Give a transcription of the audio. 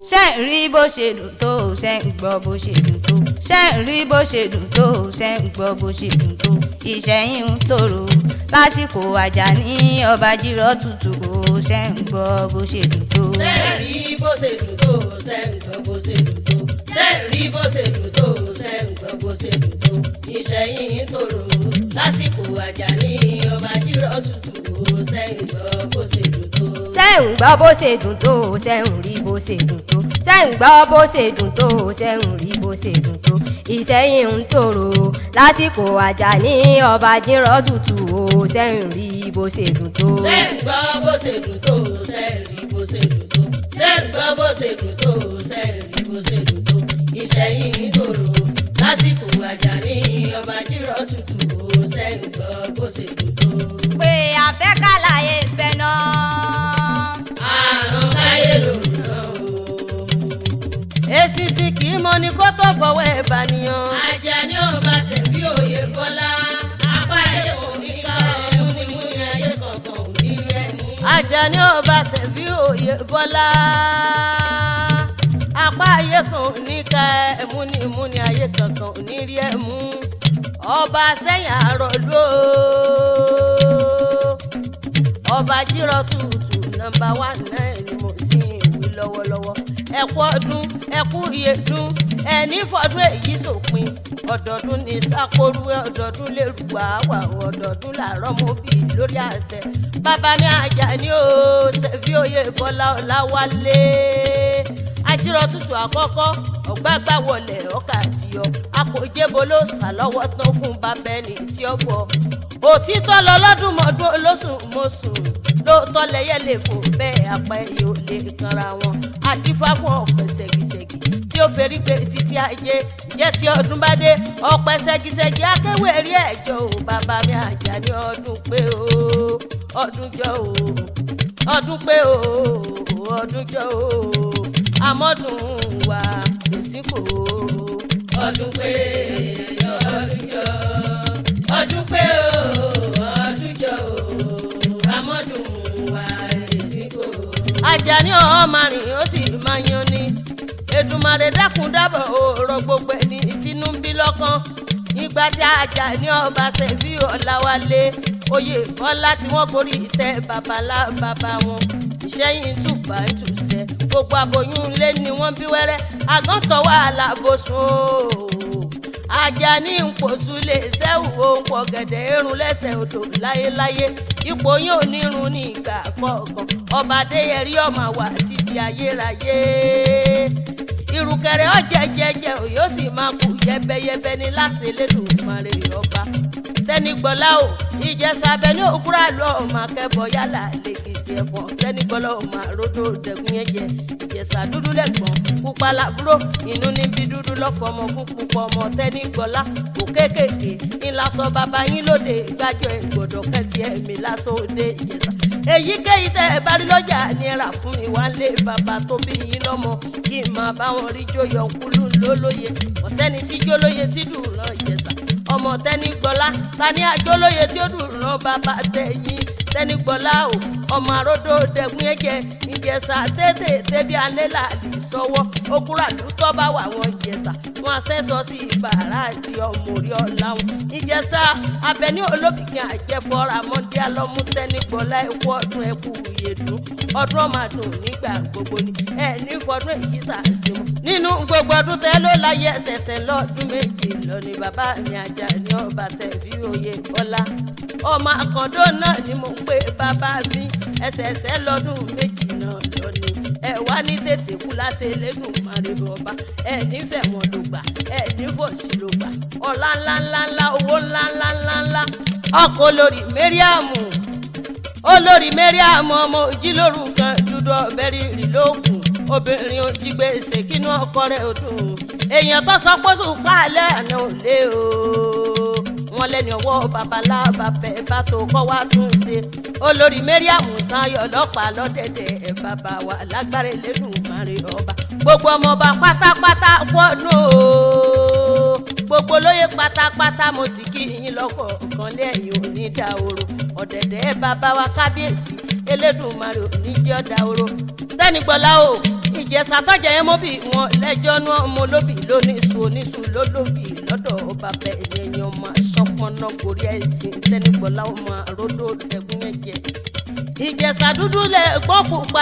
ṣé ń rí bó ṣe dùn tó ṣé ń gbọ́ bó ṣe dùn tó ṣé ń rí bó ṣe dùn tó ṣé ń gbọ́ bó ṣe dùn tó Ìṣẹ̀yìn ń tòrò lásìkò Àjàní ọba jírọ̀ tutù o ṣé ń gbọ́ bó ṣe dùn tó. ṣé ń rí bó ṣe dùn tó ṣé ń gbọ́ bó ṣe dùn tó ṣé ń rí bó ṣe dùn tó ṣé ń gbọ́ bó ṣe dùn tó Ìṣẹ̀yìn ń tòrò lásìkò Àjàní ọba jírọ̀ tutù o ṣé ń gbọ́ bó ṣe dùn tó. ṣé ń gbọ́ bó ṣe dùn tó ṣé ń rí bó ṣe dùn tó ṣé ń gbọ́ bó ṣe dùn tó ṣé ń rí bó ṣe dùn tó Ìṣẹ̀yìn ń tòrò lásìkò Àjàní ọba jírọ̀ tutù o ṣé ń rí bó ṣe dùn tó. ṣé ń gbọ́ bó ṣe dùn tó ṣé ń rí bó ṣe dùn tó ṣé ń gbọ́ bó ṣe dùn tó ṣé ń rí bó ṣe dùn tó Ìṣẹ̀yìn ń tòrò lásìkò Àjàní ọba jírọ̀ tutù o ṣé ń gbọ́ bó ṣe dùn tó. pé àfẹ́ kàlàyé ìfẹ́ náà. àrùn káyé lòun náà o. èsì sì kì í mọ ni kó tó fọwọ́ ẹ̀ bàníyàn. Àjàní ọba ṣẹ̀bí òye bọ́lá apá ẹ̀ òní ká múnimúni ayé kankan òní rẹ̀ mú. Àjàní ọba ṣẹ̀bí òye bọ́lá apá ayé kan ò ní ká ẹ múnimúni ayé kankan ò ní rí ẹ mú. ọba Aseyin àròlú ọba jírọ̀ tutù nọ́mbà 1 náà ni mo sì ń wí lọ́wọ́lọ́wọ́. ẹ kú ọdún ẹ kú ìyèdún ẹni fọdún èyí sòpin ọdọọdún ní sákòrú ọdọọdún lè rú wàá ọdọọdún làárọ̀ mọ́bì lórí àtẹ. bàbá mi Àjàní o ṣẹ̀fí òye Bọ́lá Ọláwálé ajírọ̀ tutù àkọ́kọ́ ọ̀gbágbá wọlé ọkà àtìyọ àpòjébó ló sà lọ́wọ́ tán kún bàbẹ́ni tí ó bọ̀. òtítọ́ lọ lọ́dún mọ́dún olóṣùn mọ́sùn lóòótọ́ lẹ́yẹ lè fò bẹ́ẹ̀ apẹ́ yóò lè kanra wọn. àdìfá fún ọ̀pẹ ṣẹ́gìṣẹ́gì tí ó ferí pé títí ayé jẹ́ tí ọdún bá dé ọ̀pẹ ṣẹ́gìṣẹ́gì akéwé rí ẹ̀jọ́ o bàbá mi Àjàní ọdún pé o ọdún jọ o ọdún pé o ọdún jọ o àmọ́dún wa èsì kò. ọdún pé ọdún jọ ọdún pé ọdún jọ àmọ́dún wa èsì kò. Àjàní ọmọ rìn ó sì máa yan ni Èdùmàrè dákun dábọ̀ ọ̀rọ̀ gbogbo ẹni tínú ń bí lọ́kàn. nígbà tí Àjàní ọba ṣẹ̀fí Ọláwálé oyè Bọ́lá tí wọ́n gorí ìtẹ́ babalá bàbá wọn. Ìṣẹ̀yìn túbà ń túṣẹ́ gbogbo aboyún lé ni wọ́n bí wẹ́rẹ́ àgọ́ntọ̀ wà lábòsùn o. Àjàní ń pòṣù lè sẹ́wù ohun pọ̀ gẹ̀dẹ̀ erun lẹ́sẹ̀ odò láyéláyé ipò yóò nírun ní ìgbà kọ̀ọ̀kan ọba Adéyẹrí ọmọ wà títí ayérayé. Ìrùkẹ̀rẹ̀ ọ̀jẹ̀ jẹjẹ ò yóò sì máa kú yẹbẹyẹbẹ ní láṣẹ lẹ́dùnmarè ọba. Tẹ́nigbọ́lá o Ìjẹ̀ṣà abẹ ní òkúra lọ ọmọ akẹ́bọ̀ yálà lèkìtì ẹ̀fọn Tẹ́nigbọ́lá ọmọ àròdò dẹ̀gùn yẹn jẹ Ìjẹ̀ṣà dúdú lẹ́gbọ̀n pupa làbúrò inú níbi dúdú lọ́fọ̀ọ́mọ fún púpọ̀ ọmọ Tẹ́nigbọ́lá kò kéékèèké ńlá sọ bàbá yín lóde ìgbàjọ ìgbọ̀dọ̀ kẹtì ẹ̀mí lásán òde Ìjẹ̀ṣà. Èyíkéyìí tẹ́ ẹ bá rí lọ́jà ní ẹ̀rà fún mi wá lé bàbá tó bí yín lọ́mọ kí n máa bá wọn rí jóyọ̀ kúlù lólóye ọ̀sẹ́ni tí jólóye tí dùn rán Ìjẹ̀ṣà ọmọ Tẹ́nigbọ́lá ta ní àjólóye tí ó dùn rán bàbá tẹ̀yìn Tẹ́nigbọ́lá o ọmọ àròdò dẹ̀gùn ẹ̀jẹ̀ Ìjẹ̀ṣà tètè tẹ́bí alẹ́ làdì sọ́wọ́ okúra lùtọ́ bá wà wọn Ìjẹ̀ṣà wọn àṣẹ́sọ sí ìbàrá àti ọmọ orí ọ̀la wọn Ìjẹ̀ṣà Abẹ́ní olóbìkín àjẹfọ́ra mọ́dé alọ́mú Tẹ́nigbọ́lá ẹ̀kú ọdún ẹ̀kú ìyèdún ọdún ọmọdún nígbà gbogbo ni ní fọdún èyí sàṣẹ mọ́ nínú gbogbo ọdún tẹ́ ló láyé ẹsẹ̀sẹ̀ lọ́dún méje lọ ni bàbá mi Àjàní ọba ṣẹ̀fí òye Bọ́lá ọmọ àkàndó náà ni mo ń pè bàbá mi ẹsẹ̀sẹ̀ lọ́dún méjì náà lọ ni ẹ wá ní tètè kú láṣẹ lẹ́dùnmarè ọba ẹ nífẹ̀ẹ́ wọn ló gbà ẹ nífọ̀ọ́sì ló gbà ọlá ńláńláńlá owó ńláńláńláńlá ọkọ̀ olórí Mẹ́ríàmù ọmọ òjìlóru kan dúdú ọbẹ̀ rírì lóògùn obìnrin òjìgbèsè kínú ọkọ rẹ̀ ò dùn èèyàn tó sọ pé sùn pààlẹ́ àná ò lé o wọn lẹ́ni ọwọ́ babaláwa fẹ́ bá tó kọ́ wá tún ṣe olórí Mẹ́ríàmù tán yọ ọlọ́pàá lọ́dẹ̀dẹ̀ bàbá wa lágbára Elédùmarè ọba gbogbo ọmọ ọba pátápátá wọnú o gbogbo lóye pátápátá mo sì kí yín lọ́kọ̀ọ̀kan lẹ́yìn òní dahoro ọ̀dẹ̀dẹ̀ bàbá wa kábíyèsí Elédùmarè òní jẹ́ ọ̀dahoro Tẹ́nigbọ́lá o ìjẹsà tọ́jà ẹ mọ́bì wọn lẹ́jọ́ náà ọmọ olóbì lóníṣu oníṣu lólóbì lọ́dọ̀ bàbá ẹ̀yẹ̀yẹ̀ ọmọ aṣọ́pọ̀nà kórí ẹ̀sìn tẹ́nigbọ́lá ọmọ àròdó ẹ̀gún ẹ̀jẹ̀ ìjẹsà dúdú lẹ̀ gbọ́ pupa